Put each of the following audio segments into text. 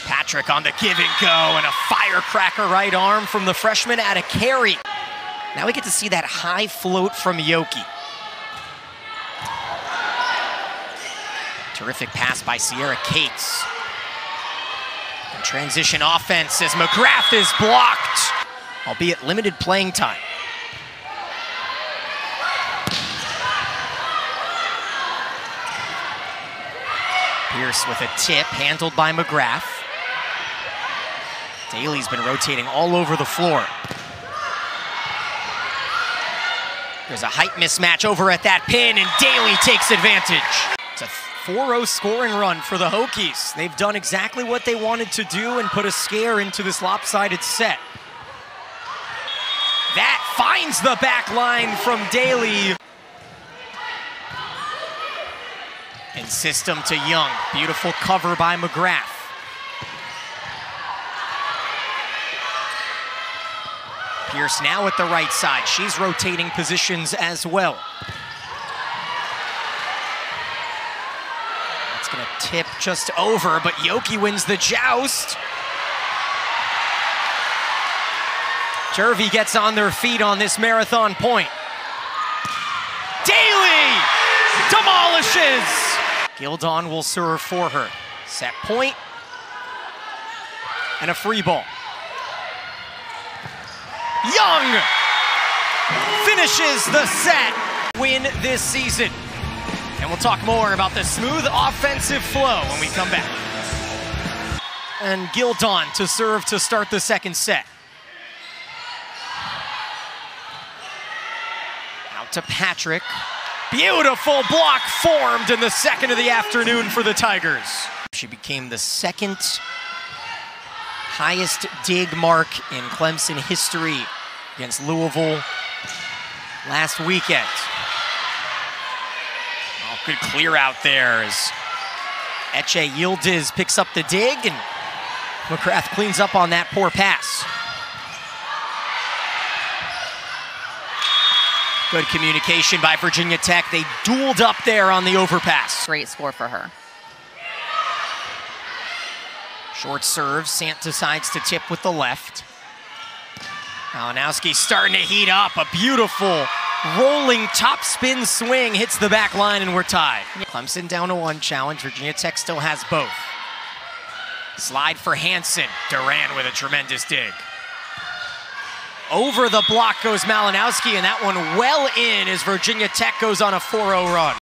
Patrick on the give and go, and a firecracker right arm from the freshman at a carry. Now we get to see that high float from Yoki. Terrific pass by Sierra Cates. And transition offense as McGrath is blocked, albeit limited playing time. Pierce with a tip, handled by McGrath. Daly's been rotating all over the floor. There's a height mismatch over at that pin, and Daly takes advantage. It's a 4-0 scoring run for the Hokies. They've done exactly what they wanted to do and put a scare into this lopsided set. That finds the back line from Daly. And system to Young. Beautiful cover by McGrath. Pierce now at the right side. She's rotating positions as well. That's gonna tip just over, but Yoki wins the joust. Jervy gets on their feet on this marathon point. Daly demolishes! Gildon will serve for her. Set point, and a free ball. Young finishes the set, win this season. And we'll talk more about the smooth offensive flow when we come back. And Gildon to serve to start the second set. Out to Patrick. Beautiful block formed in the second of the afternoon for the Tigers. She became the second highest dig mark in Clemson history against Louisville last weekend. Oh, good clear out there as Eche Yildiz picks up the dig, and McGrath cleans up on that poor pass. Good communication by Virginia Tech. They dueled up there on the overpass. Great score for her. Short serve, Sant decides to tip with the left. Malinowski starting to heat up. A beautiful rolling top spin swing hits the back line, and we're tied. Clemson down to one challenge. Virginia Tech still has both. Slide for Hansen. Duran with a tremendous dig. Over the block goes Malinowski, and that one well in as Virginia Tech goes on a 4-0 run.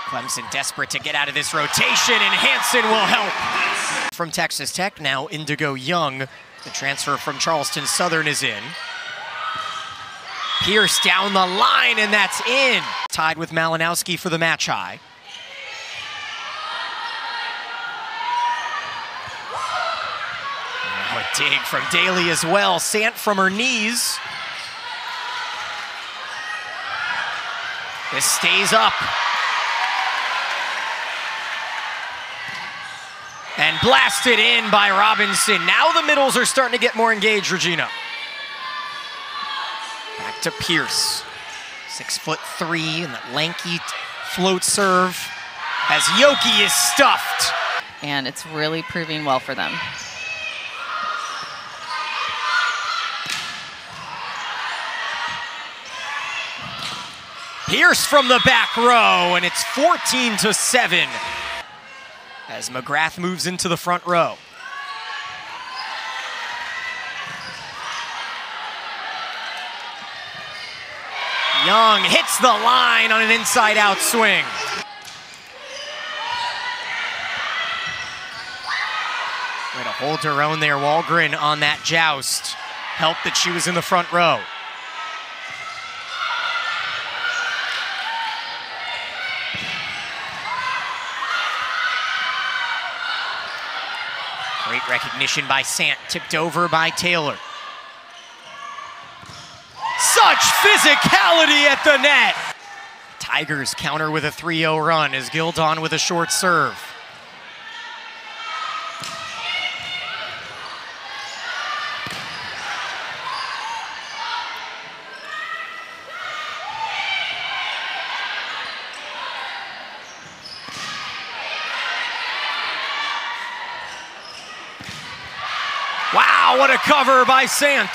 Clemson desperate to get out of this rotation, and Hansen will help. From Texas Tech, now Indigo Young. The transfer from Charleston Southern is in. Pierce down the line, and that's in. Tied with Malinowski for the match high. Now a dig from Daly as well. Sant from her knees. This stays up. And blasted in by Robinson. Now the middles are starting to get more engaged, Regina. Back to Pierce. 6'3", and that lanky float serve as Yoki is stuffed. And it's really proving well for them. Pierce from the back row, and it's 14-7. As McGrath moves into the front row. Young hits the line on an inside-out swing. Way to hold her own there, Walgren, on that joust. Helped that she was in the front row. Great recognition by Sant, tipped over by Taylor. Such physicality at the net! Tigers counter with a 3-0 run as Gildon with a short serve. Wow, what a cover by Sant.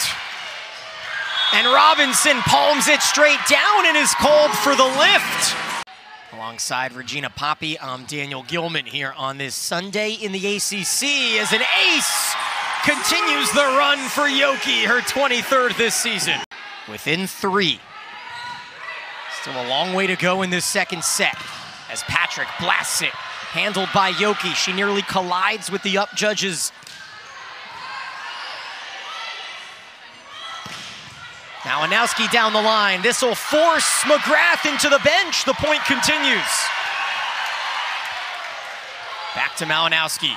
And Robinson palms it straight down and is called for the lift. Alongside Regina Poppy, I'm Daniel Gilman here on this Sunday in the ACC as an ace continues the run for Yoki, her 23rd this season. Within 3. Still a long way to go in this second set as Patrick blasts it. Handled by Yoki. She nearly collides with the up judges. Malinowski down the line. This will force McGrath into the bench. The point continues. Back to Malinowski.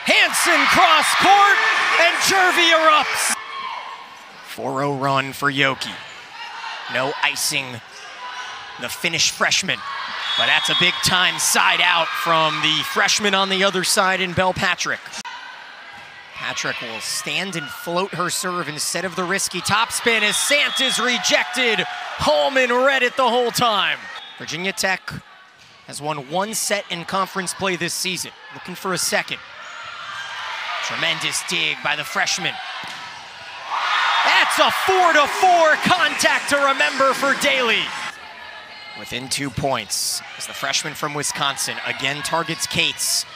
Hansen cross court, and Jervy erupts. 4-0 run for Yoki. No icing the Finnish freshman, but that's a big time side out from the freshman on the other side in Bell Patrick. Patrick will stand and float her serve instead of the risky topspin as Sant is rejected. Holman read it the whole time. Virginia Tech has won 1 set in conference play this season. Looking for a second. Tremendous dig by the freshman. That's a 4-4 contact to remember for Daly. Within 2 points as the freshman from Wisconsin again targets Cates.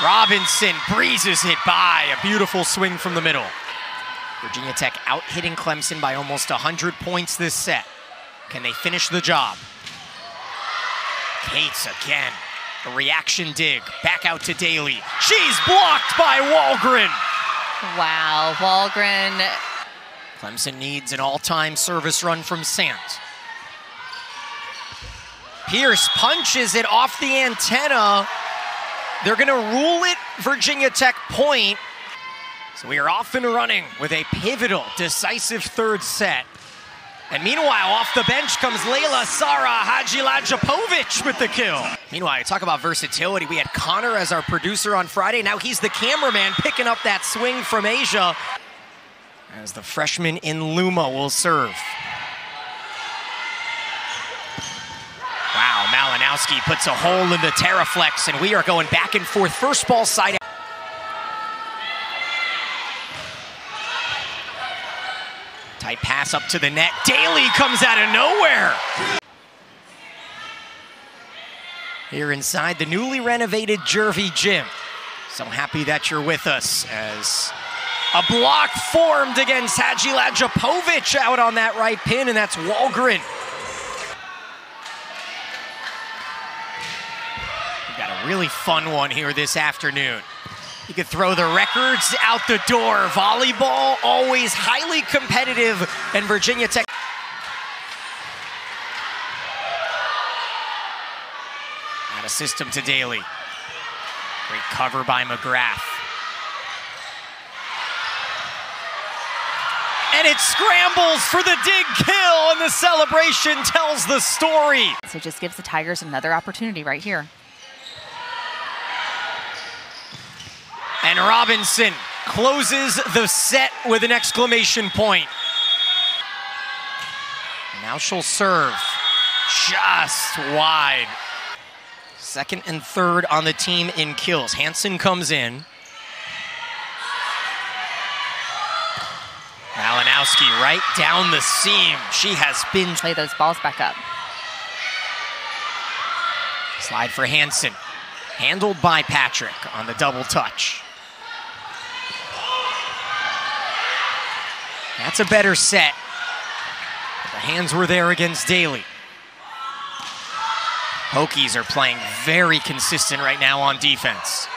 Robinson breezes it by, a beautiful swing from the middle. Virginia Tech out-hitting Clemson by almost 100 points this set. Can they finish the job? Cates again, a reaction dig, back out to Daly. She's blocked by Wahlgren. Wow, Wahlgren. Clemson needs an all-time service run from Sant. Pierce punches it off the antenna. They're gonna rule it Virginia Tech point. So we are off and running with a pivotal, decisive third set. And meanwhile, off the bench comes Layla Sara Hadzilajapovic with the kill. Meanwhile, talk about versatility. We had Connor as our producer on Friday. Now he's the cameraman picking up that swing from Asia. As the freshman in Luma will serve. Wow, Malinowski puts a hole in the Terraflex, and we are going back and forth. First ball side. Tight pass up to the net. Daly comes out of nowhere. Here inside the newly renovated Jervy Gym. So happy that you're with us as a block formed against Hadzilajapovic out on that right pin, and that's Wahlgren. We've got a really fun one here this afternoon. You could throw the records out the door. Volleyball, always highly competitive, and Virginia Tech. Out of system to Daly. Great cover by McGrath. And it scrambles for the dig kill, and the celebration tells the story. So it just gives the Tigers another opportunity right here. And Robinson closes the set with an exclamation point. Now she'll serve just wide. Second and third on the team in kills. Hansen comes in. Malinowski right down the seam. She has been... Play those balls back up. Slide for Hansen. Handled by Patrick on the double touch. That's a better set. But the hands were there against Daly. Hokies are playing very consistent right now on defense.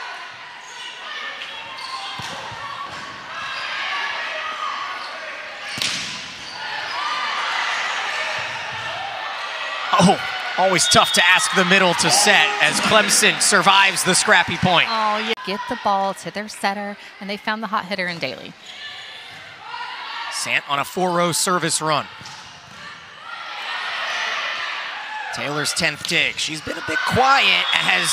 Oh, always tough to ask the middle to set as Clemson survives the scrappy point. Oh, you get the ball to their setter, and they found the hot hitter in Daly. Sant on a 4-0 service run. Taylor's 10th dig. She's been a bit quiet as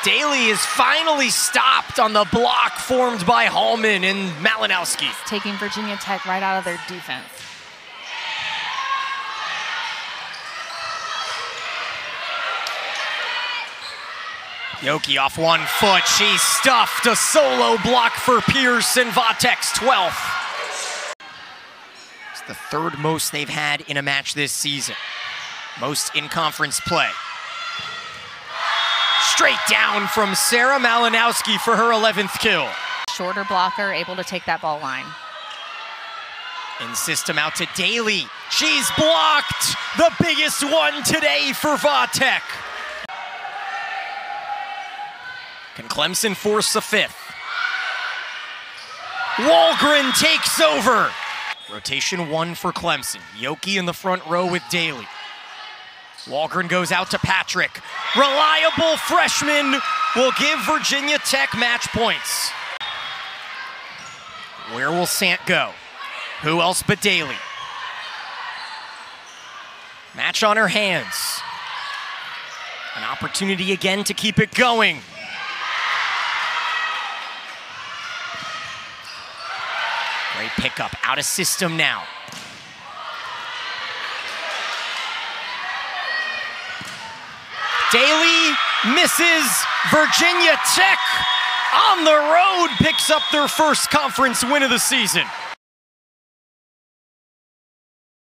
Daly is finally stopped on the block formed by Hallman and Malinowski. It's taking Virginia Tech right out of their defense. Yoki off one foot. She's stuffed. A solo block for Pearson. Vatek's 12th. It's the third most they've had in a match this season. Most in conference play. Straight down from Sarah Malinowski for her 11th kill. Shorter blocker, able to take that ball line. In system out to Daly. She's blocked. The biggest one today for Vatek. Can Clemson force a fifth? Walgren takes over. Rotation 1 for Clemson. Yoki in the front row with Daly. Walgren goes out to Patrick. Reliable freshman will give Virginia Tech match points. Where will Sant go? Who else but Daly? Match on her hands. An opportunity again to keep it going. Great pickup, out of system now. Daly misses. Virginia Tech on the road picks up their first conference win of the season.